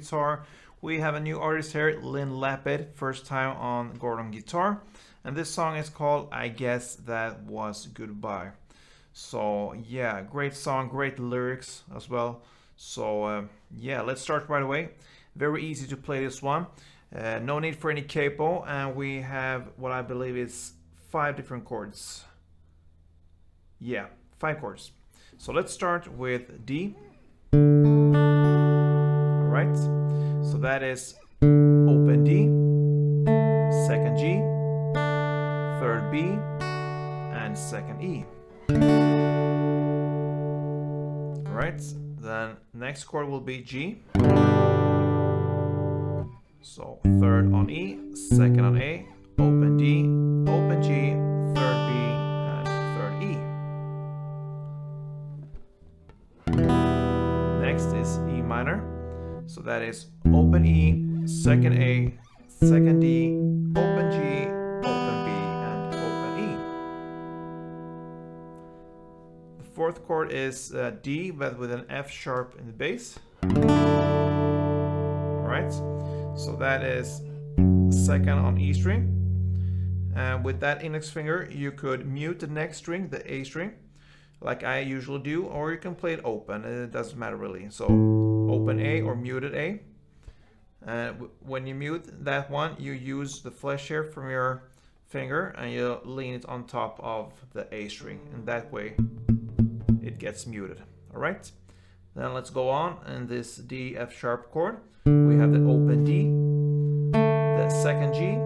guitar. We have a new artist here, LYN LAPID, first time on Gordon guitar. And this song is called I Guess That Was Goodbye. So yeah, great song, great lyrics as well. So yeah, let's start right away. Very easy to play this one. No need for any capo, and we have what I believe is 5 different chords. Yeah, 5 chords. So let's start with D. Alright, so that is open D, 2nd G, 3rd B, and 2nd E. Alright, then next chord will be G. So 3rd on E, 2nd on A, open D, open G, 3rd B, and 3rd E. Next is E minor. So that is open E, 2nd A, 2nd D, open G, open B, and open E. The 4th chord is D, but with an F sharp in the bass. Alright, so that is 2nd on E string. And with that index finger, you could mute the next string, the A string, like I usually do, or you can play it open. It doesn't matter really. So open A or muted A. When you mute that one, you use the flesh here from your finger and you lean it on top of the A string, and that way it gets muted. Alright, then let's go on. And this D F sharp chord, we have the open D, the 2nd G,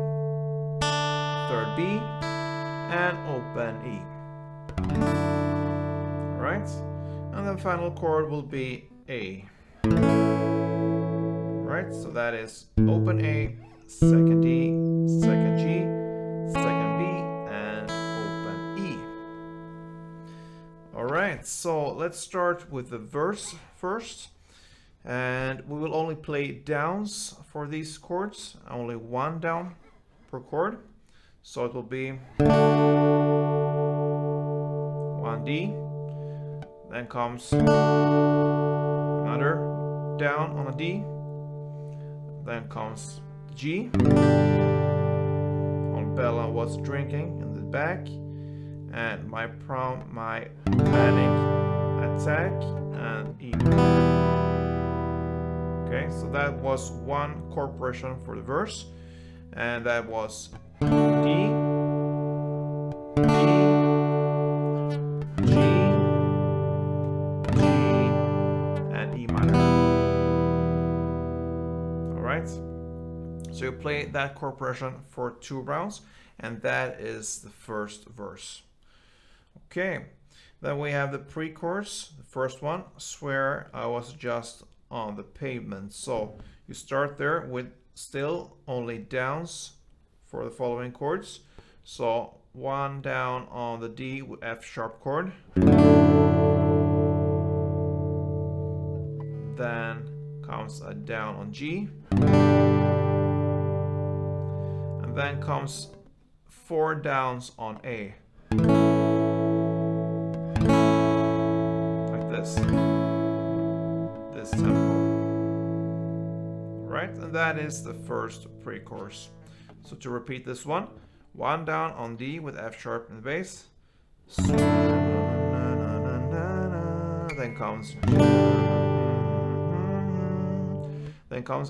3rd B, and open E. Alright, and the final chord will be A. Right, so that is open A, 2nd D, 2nd G, 2nd B, and open E. Alright, so let's start with the verse first. And we will only play downs for these chords, only 1 down per chord. So it will be 1 D, then comes another down on a D, then comes G on Bella Was Drinking in the back, and my panic attack, and E. Okay, so that was 1 chord progression for the verse, and that was D, G, and E minor. Alright, so you play that chord progression for 2 rounds, and that is the first verse. Okay, then we have the pre-chorus. The first one, Swear I Was Just on the Pavement. So you start there with still only downs for the following chords. So 1 down on the D with F sharp chord, then comes a down on G, and then comes 4 downs on A, like this tempo. Right, and that is the first pre-chorus. So to repeat this one, 1 down on D with F sharp in the bass, then comes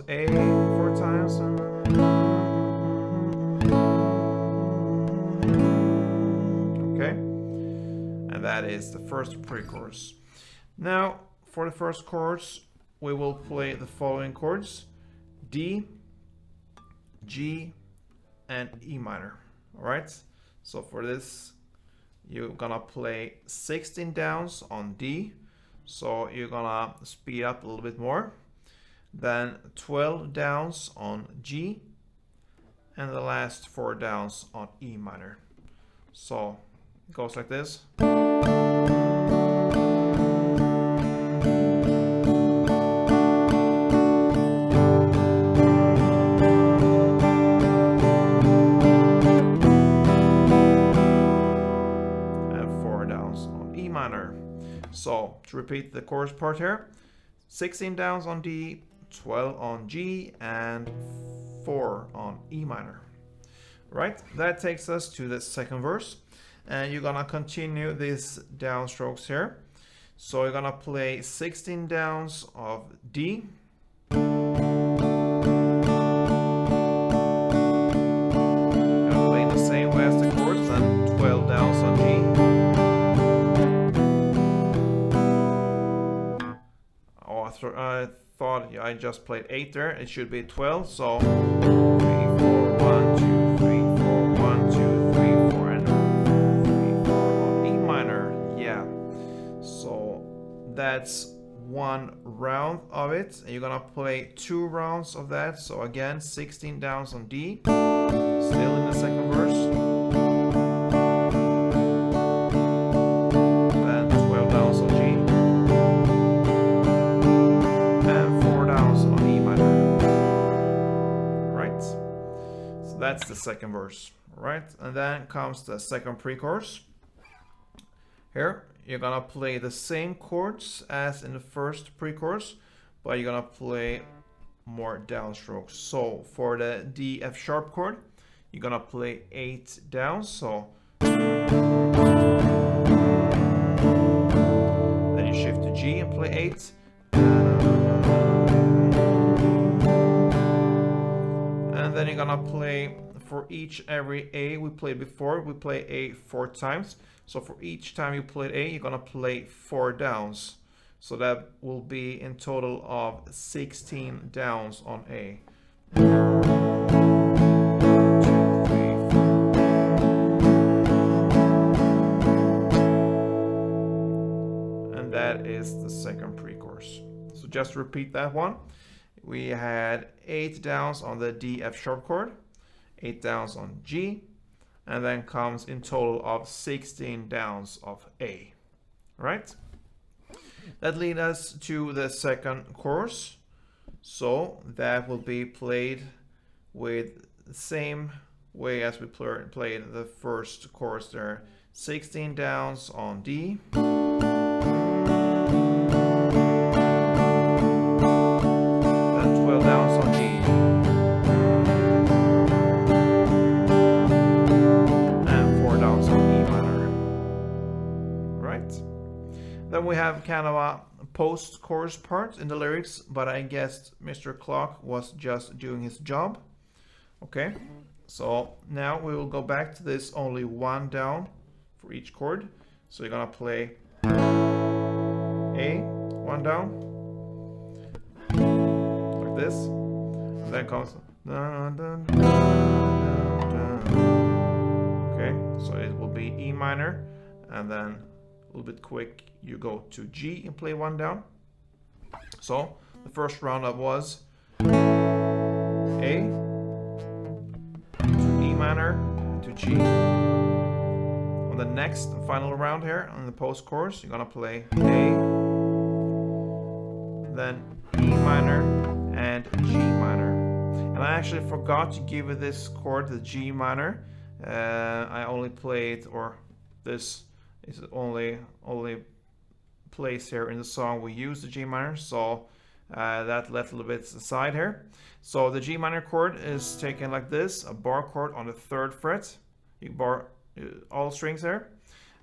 A 4 times, okay, and that is the first pre-chorus. Now for the first chorus, we will play the following chords: D, G, and E minor. Alright, so for this you're gonna play 16 downs on D, so you're gonna speed up a little bit more, then 12 downs on G, and the last 4 downs on E minor. So it goes like this. So to repeat the chorus part here, 16 downs on D, 12 on G, and 4 on E minor. Right, that takes us to the second verse, and you're gonna continue these downstrokes here. So you're gonna play 16 downs of D, gonna play in the same way as the chords, then 12 downs on G. Oh, I thought I just played 8 there. It should be 12. So 3, 4, 1, 2, 3, 4, 1, 2, 3, 4, and 3, 4 on E minor. Yeah. So that's one round of it, and you're gonna play 2 rounds of that. So again, 16 downs on D, still in the second verse. Then 12 downs on G. That's the second verse, right? And then comes the second pre-chorus. Here, you're gonna play the same chords as in the first pre-chorus, but you're gonna play more downstrokes. So for the D F sharp chord, you're gonna play 8 downs. So then you shift to G and play 8. And then you're gonna play for every A we played before, we play A 4 times. So for each time you played A, you're gonna play 4 downs. So that will be in total of 16 downs on A. 1, 2, 3, 4. And that is the second pre-chorus. So just repeat that one. We had 8 downs on the D F sharp chord, 8 downs on G, and then comes in total of 16 downs of A. Right? That leads us to the second chorus. So that will be played with the same way as we played the first chorus there. 16 downs on D. Downs on G, and 4 downs on E minor. Right? Then we have kind of a post-chorus part in the lyrics, but I guess Mr. Clock was just doing his job. Okay, so now we will go back to this only 1 down for each chord. So you're gonna play A, 1 down. This, and then comes dun, dun, dun, dun, dun. Okay, so it will be E minor, and then a little bit quick you go to G and play 1 down. So the first roundup was A to E minor to G. On the next and final round here on the post chorus, you're gonna play A, then E minor, and G minor. And I actually forgot to give it this chord, the G minor. I only played, or this is only place here in the song we use the G minor, so that left a little bit aside here. So the G minor chord is taken like this, a bar chord on the 3rd fret. You bar all strings there,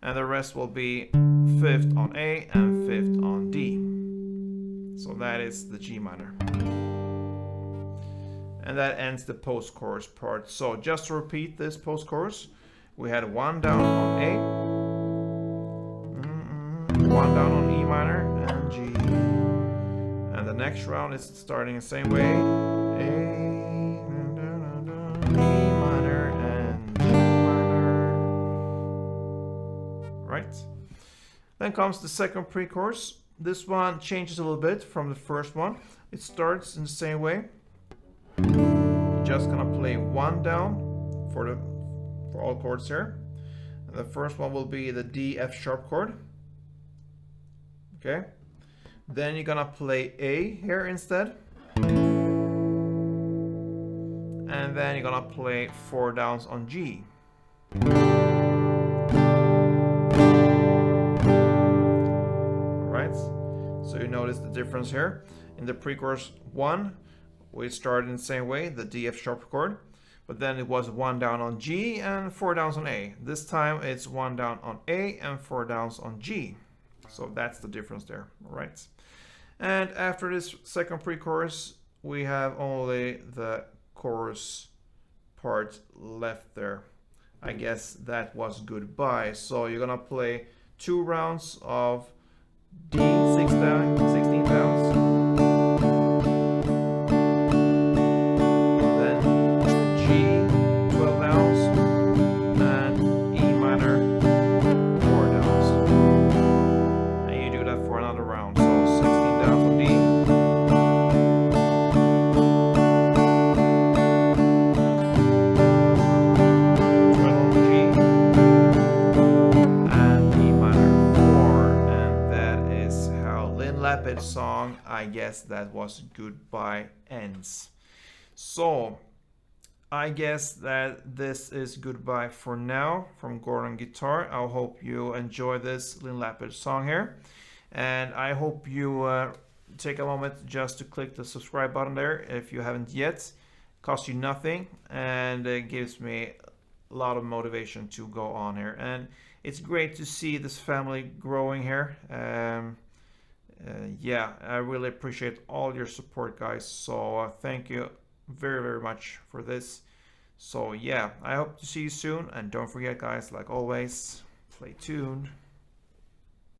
and the rest will be 5th on A and 5th on D. So that is the G minor. And that ends the post-chorus part. So just to repeat this post-chorus, we had 1 down on A, 1 down on E minor and G. And the next round is starting the same way. A, E minor and G minor. Right? Then comes the second pre-chorus. This one changes a little bit from the first one. It starts in the same way. You're just gonna play 1 down for all chords here. And the first one will be the D F sharp chord. Okay. Then you're gonna play A here instead. And then you're gonna play 4 downs on G. Alright. So you notice the difference here. In the pre-chorus 1, we started in the same way, the D F sharp chord, but then it was 1 down on G and 4 downs on A. This time it's 1 down on A and 4 downs on G. So that's the difference there, all right? And after this second pre-chorus, we have only the chorus part left there. I guess that was goodbye. So you're gonna play 2 rounds of D 16 downs, then G 12 downs, and E minor 4 downs. And you do that for another round. So 16 downs on D, 12 on G, and E minor 4. And that is how LYN LAPID song, I guess that was goodbye, ends. So I guess that this is goodbye for now from Gordon Guitar. I hope you enjoy this LYN LAPID song here, and I hope you take a moment just to click the subscribe button there if you haven't yet. Costs you nothing, and it gives me a lot of motivation to go on here, and it's great to see this family growing here. Yeah, I really appreciate all your support, guys, so thank you very much for this. So yeah, I hope to see you soon, and don't forget, guys, like always, play tuned.